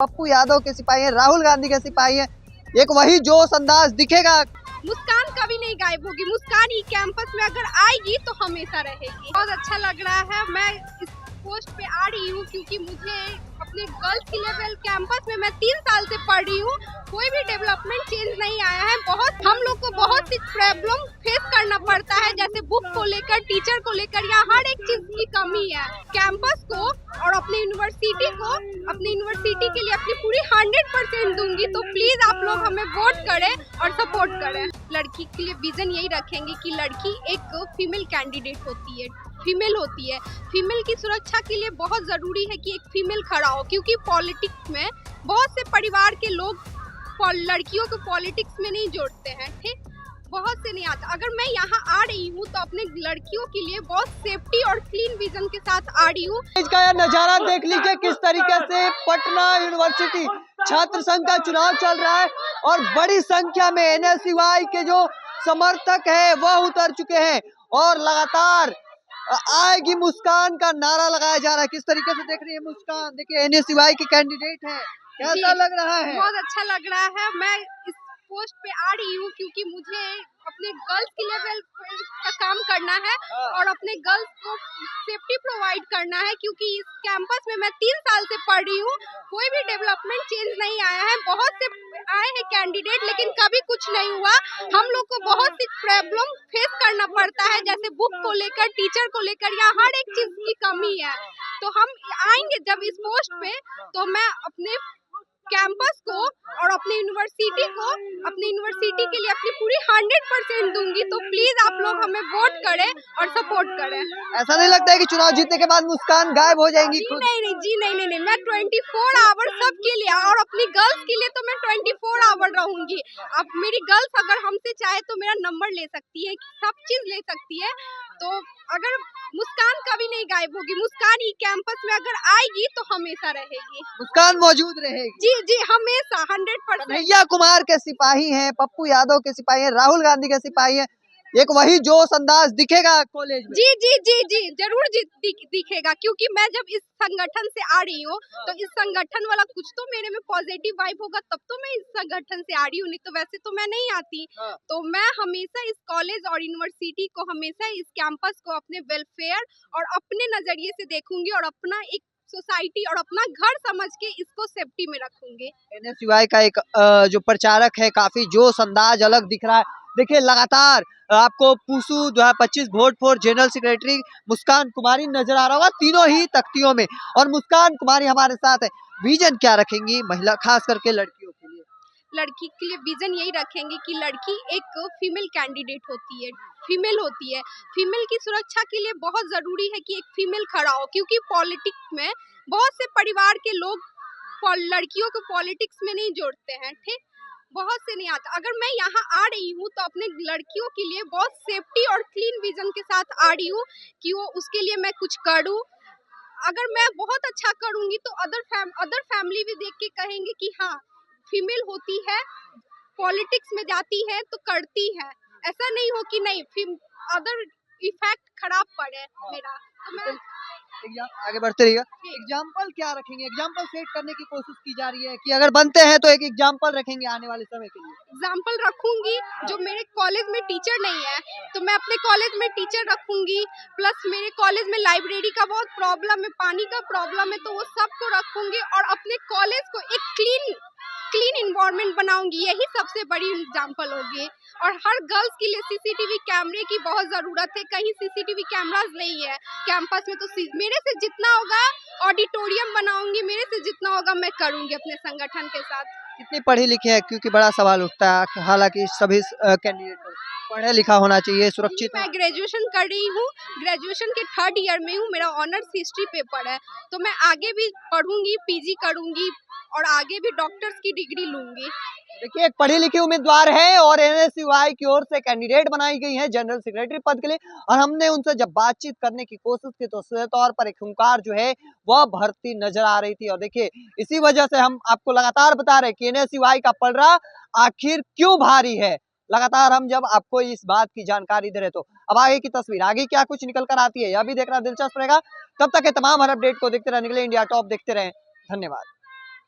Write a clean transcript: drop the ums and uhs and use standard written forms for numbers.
पप्पू यादव के सिपाही हैं, राहुल गांधी के सिपाही हैं। एक वही जोश अंदाज दिखेगा। मुस्कान कभी नहीं गायब होगी। मुस्कान ही कैंपस में अगर आएगी तो हमेशा रहेगी। बहुत अच्छा लग रहा है। मैं इस पोस्ट पे आ रही हूँ क्योंकि मुझे अपने गर्ल्स की लेवल कैंपस में मैं 3 साल से पढ़ रही हूँ, कोई भी डेवलपमेंट चेंज नहीं आया है। बहुत हम लोग को बहुत सी प्रॉब्लम फेस करना पड़ता है, जैसे बुक को लेकर, टीचर को लेकर, या हर एक चीज की कमी है। कैंपस को और अपनी यूनिवर्सिटी को, अपनी यूनिवर्सिटी के लिए अपनी पूरी 100% दूंगी। तो प्लीज आप लोग हमें वोट करें और सपोर्ट करें। लड़की के लिए विजन यही रखेंगे कि लड़की एक फीमेल कैंडिडेट होती है, फीमेल होती है। फीमेल की सुरक्षा के लिए बहुत ज़रूरी है कि एक फीमेल खड़ा हो, क्योंकि पॉलिटिक्स में बहुत से परिवार के लोग लड़कियों को पॉलिटिक्स में नहीं जोड़ते हैं। ठीक, बहुत से नहीं आता। अगर मैं यहाँ आ रही हूँ तो अपने लड़कियों के लिए बहुत सेफ्टी और क्लीन विजन के साथ आ रही हूँ। इसका यह नजारा देख लीजिए किस तरीके से पटना यूनिवर्सिटी छात्र संघ का चुनाव चल रहा है और बड़ी संख्या में एनएसयूआई के जो समर्थक है वह उतर चुके हैं और लगातार आएगी मुस्कान का नारा लगाया जा रहा है। किस तरीके से देख रही है मुस्कान? देखिए एनएसयूआई की कैंडिडेट है, कैसा लग रहा है? बहुत अच्छा लग रहा है। मैं इस पोस्ट पे आ रही हूँ क्योंकि मुझे अपने गर्ल्स की लेवल का काम करना है और अपने गर्ल्स को सेफ्टी प्रोवाइड करना है, क्योंकि इस कैंपस में मैं 3 साल से पढ़ रही हूँ, कोई भी डेवलपमेंट चेंज नहीं आया है। बहुत से आए हैं कैंडिडेट, लेकिन कभी कुछ नहीं हुआ। हम लोग को बहुत सी प्रॉब्लम फेस करना पड़ता है, जैसे बुक को लेकर, टीचर को लेकर, या हर एक चीज की कमी है। तो हम आएंगे जब इस पोस्ट पे, तो मैं अपने कैंपस को और अपनी यूनिवर्सिटी को, अपनी यूनिवर्सिटी के लिए अपनी पूरी 100% दूंगी। तो प्लीज आप लोग हमें वोट करें और सपोर्ट करें। ऐसा नहीं लगता है कि चुनाव जीतने के बाद मुस्कान गायब हो जाएंगी? नहीं, मैं 24 आवर सबके लिए और अपनी गर्ल्स के लिए तो मैं 24 आवर रहूंगी। अब मेरी गर्ल्स अगर हमसे चाहे तो मेरा नंबर ले सकती है, सब चीज ले सकती है। तो अगर मुस्कान कभी नहीं गायब होगी। मुस्कान ही कैंपस में अगर आएगी तो हमेशा रहेगी। मुस्कान मौजूद रहेगी। जी हमेशा 100%। कन्हैया कुमार के सिपाही हैं, पप्पू यादव के सिपाही हैं, राहुल गांधी के सिपाही हैं। एक वही जोश अंदाज दिखेगा कॉलेज में। जी जरूर दिखेगा, क्योंकि मैं जब इस संगठन से आ रही हूँ तो इस संगठन वाला कुछ तो मेरे में पॉजिटिव वाइब होगा, तब तो मैं इस संगठन से आ रही हूँ, नहीं तो वैसे तो मैं नहीं आती। तो मैं हमेशा इस कॉलेज और यूनिवर्सिटी को, हमेशा इस कैंपस को अपने वेलफेयर और अपने नजरिए से देखूंगी और अपना एक सोसाइटी और अपना घर समझ के इसको सेफ्टी में रखूंगी। एनएसयूआई का एक जो प्रचारक है, काफी जोश अंदाज अलग दिख रहा है। देखिए लगातार आपको PUSU 2025 vote for general secretary मुस्कान कुमारी नजर आ रहा होगा तीनों ही तख्तियों में, और मुस्कान कुमारी हमारे साथ है। विजन क्या रखेंगी महिला, खास करके लड़कियों के लिए? लड़की के लिए विजन यही रखेंगे कि लड़की एक फीमेल कैंडिडेट होती है, फीमेल होती है। फीमेल की सुरक्षा के लिए बहुत जरूरी है कि एक फीमेल खड़ा हो, क्योंकि पॉलिटिक्स में बहुत से परिवार के लोग लड़कियों को पॉलिटिक्स में नहीं जोड़ते हैं। ठीक, बहुत से नहीं आता। अगर मैं यहाँ आ रही हूँ तो अपने लड़कियों के लिए बहुत सेफ्टी और क्लीन विजन के साथ आ रही हूँ कि वो उसके लिए मैं कुछ करूँ। अगर मैं बहुत अच्छा करूँगी तो अदर फैमिली भी देख के कहेंगे कि हाँ, फीमेल होती है, पॉलिटिक्स में जाती है तो करती है। ऐसा नहीं हो कि नहीं अदर इफेक्ट खराब पड़े मेरा। तो मैं आगे बढ़ते रहिएगा। एग्जाम्पल क्या रखेंगे? एग्जाम्पल सेट करने की कोशिश की जा रही है कि अगर बनते हैं तो एक एग्जाम्पल रखेंगे आने वाले समय के लिए। एग्जाम्पल रखूंगी। जो मेरे कॉलेज में टीचर नहीं है तो मैं अपने कॉलेज में टीचर रखूंगी। प्लस मेरे कॉलेज में लाइब्रेरी का बहुत प्रॉब्लम है, पानी का प्रॉब्लम है, तो वो सबको रखूंगी और अपने कॉलेज को एक क्लीन इन्वायरमेंट बनाऊंगी। यही सबसे बड़ी एग्जाम्पल होगी। और हर गर्ल्स के लिए सीसीटीवी कैमरे की बहुत ज़रूरत है। कहीं सीसीटीवी कैमराज नहीं है कैंपस में, तो मेरे से जितना होगा ऑडिटोरियम बनाऊंगी, मेरे से जितना होगा मैं करूंगी अपने संगठन के साथ। कितनी पढ़ी लिखी है? क्योंकि बड़ा सवाल उठता है, हालांकि सभी कैंडिडेट पढ़ा लिखा होना चाहिए, सुरक्षित। मैं ग्रेजुएशन कर रही हूँ, ग्रेजुएशन के 3rd ईयर में हूँ, मेरा ऑनर्स हिस्ट्री पेपर है। तो मैं आगे भी पढ़ूंगी, पीजी करूंगी और आगे भी डॉक्टर्स की डिग्री लूंगी। देखिए एक पढ़ी लिखी उम्मीदवार है और एनएसयूआई की ओर से कैंडिडेट बनाई गई है जनरल सेक्रेटरी पद के लिए, और हमने उनसे जब बातचीत करने की कोशिश की तो सीधे तौर पर एक हुंकार जो है वह भरती नजर आ रही थी। और देखिए इसी वजह से हम आपको लगातार बता रहे कि एनएसयूआई का पलड़ा आखिर क्यों भारी है। लगातार हम जब आपको इस बात की जानकारी दे रहे तो अब आगे की तस्वीर, आगे क्या कुछ निकल कर आती है यह भी देखना दिलचस्प रहेगा। तब तक के तमाम हर अपडेट को देखते रहने के लिए इंडिया टॉप देखते रहें। धन्यवाद।